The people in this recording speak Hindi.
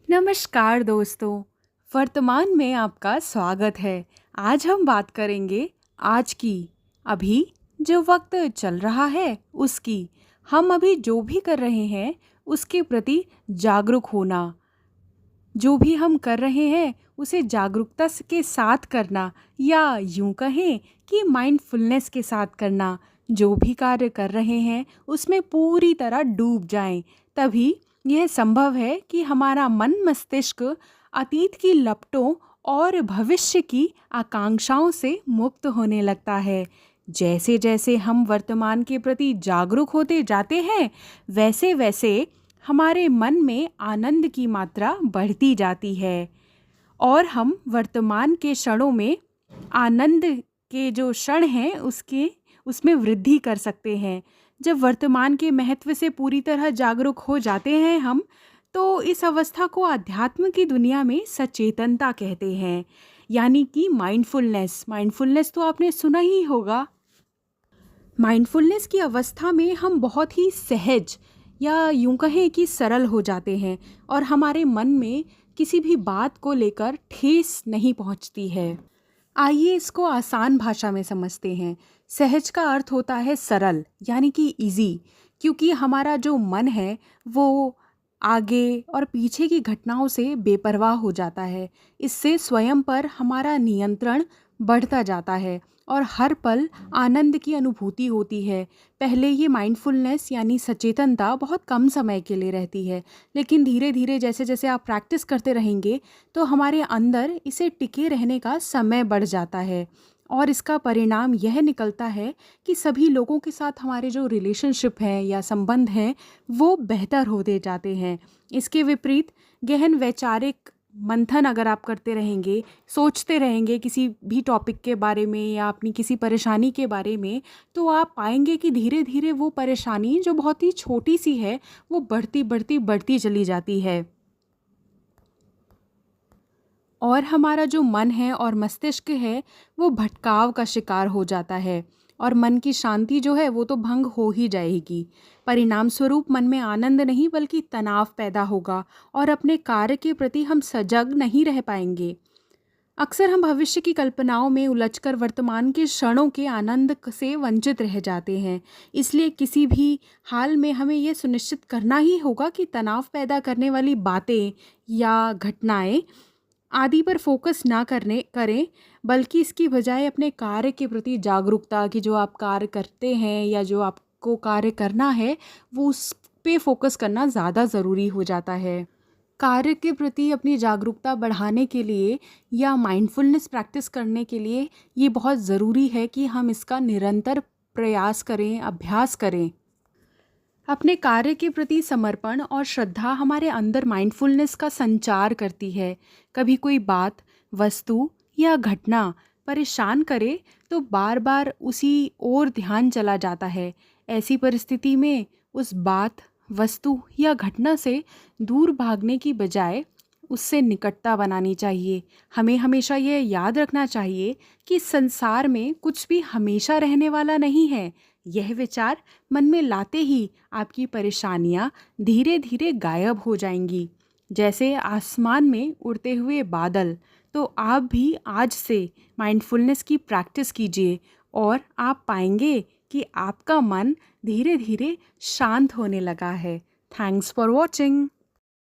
नमस्कार दोस्तों। वर्तमान में आपका स्वागत है। आज हम बात करेंगे आज की, अभी जो वक्त चल रहा है उसकी। हम अभी जो भी कर रहे हैं उसके प्रति जागरूक होना, जो भी हम कर रहे हैं उसे जागरूकता के साथ करना, या यूं कहें कि माइंडफुलनेस के साथ करना। जो भी कार्य कर रहे हैं उसमें पूरी तरह डूब जाएं, तभी यह संभव है कि हमारा मन मस्तिष्क अतीत की लपटों और भविष्य की आकांक्षाओं से मुक्त होने लगता है। जैसे जैसे हम वर्तमान के प्रति जागरूक होते जाते हैं, वैसे वैसे हमारे मन में आनंद की मात्रा बढ़ती जाती है और हम वर्तमान के क्षणों में आनंद के जो क्षण हैं उसमें वृद्धि कर सकते हैं। जब वर्तमान के महत्व से पूरी तरह जागरूक हो जाते हैं हम, तो इस अवस्था को अध्यात्म की दुनिया में सचेतनता कहते हैं, यानी कि माइंडफुलनेस। माइंडफुलनेस तो आपने सुना ही होगा। माइंडफुलनेस की अवस्था में हम बहुत ही सहज, या यूं कहें कि सरल हो जाते हैं और हमारे मन में किसी भी बात को लेकर ठेस नहीं पहुंचती है। आइए इसको आसान भाषा में समझते हैं। सहज का अर्थ होता है सरल, यानी कि इजी, क्योंकि हमारा जो मन है वो आगे और पीछे की घटनाओं से बेपरवाह हो जाता है। इससे स्वयं पर हमारा नियंत्रण बढ़ता जाता है और हर पल आनंद की अनुभूति होती है। पहले ये माइंडफुलनेस यानी सचेतनता बहुत कम समय के लिए रहती है, लेकिन धीरे धीरे जैसे जैसे आप प्रैक्टिस करते रहेंगे तो हमारे अंदर इसे टिके रहने का समय बढ़ जाता है और इसका परिणाम यह निकलता है कि सभी लोगों के साथ हमारे जो रिलेशनशिप हैं या संबंध हैं वो बेहतर होते जाते हैं। इसके विपरीत गहन वैचारिक मंथन अगर आप करते रहेंगे, सोचते रहेंगे किसी भी टॉपिक के बारे में या अपनी किसी परेशानी के बारे में, तो आप पाएंगे कि धीरे धीरे वो परेशानी जो बहुत ही छोटी सी है वो बढ़ती बढ़ती बढ़ती चली जाती है और हमारा जो मन है और मस्तिष्क है वो भटकाव का शिकार हो जाता है और मन की शांति जो है वो तो भंग हो ही जाएगी। परिणाम स्वरूप मन में आनंद नहीं बल्कि तनाव पैदा होगा और अपने कार्य के प्रति हम सजग नहीं रह पाएंगे। अक्सर हम भविष्य की कल्पनाओं में उलझकर वर्तमान के क्षणों के आनंद से वंचित रह जाते हैं। इसलिए किसी भी हाल में हमें यह सुनिश्चित करना ही होगा कि तनाव पैदा करने वाली बातें या घटनाएं आदि पर फोकस ना करें, बल्कि इसकी बजाय अपने कार्य के प्रति जागरूकता, कि जो आप कार्य करते हैं या जो आपको कार्य करना है वो उस पे फोकस करना ज़्यादा ज़रूरी हो जाता है। कार्य के प्रति अपनी जागरूकता बढ़ाने के लिए या माइंडफुलनेस प्रैक्टिस करने के लिए ये बहुत ज़रूरी है कि हम इसका निरंतर प्रयास करें, अभ्यास करें। अपने कार्य के प्रति समर्पण और श्रद्धा हमारे अंदर माइंडफुलनेस का संचार करती है। कभी कोई बात, वस्तु या घटना परेशान करे तो बार बार उसी ओर ध्यान चला जाता है। ऐसी परिस्थिति में उस बात, वस्तु या घटना से दूर भागने की बजाय उससे निकटता बनानी चाहिए। हमें हमेशा यह याद रखना चाहिए कि संसार में कुछ भी हमेशा रहने वाला नहीं है। यह विचार मन में लाते ही आपकी परेशानियां धीरे धीरे गायब हो जाएंगी, जैसे आसमान में उड़ते हुए बादल। तो आप भी आज से माइंडफुलनेस की प्रैक्टिस कीजिए और आप पाएंगे कि आपका मन धीरे धीरे शांत होने लगा है। Thanks for watching.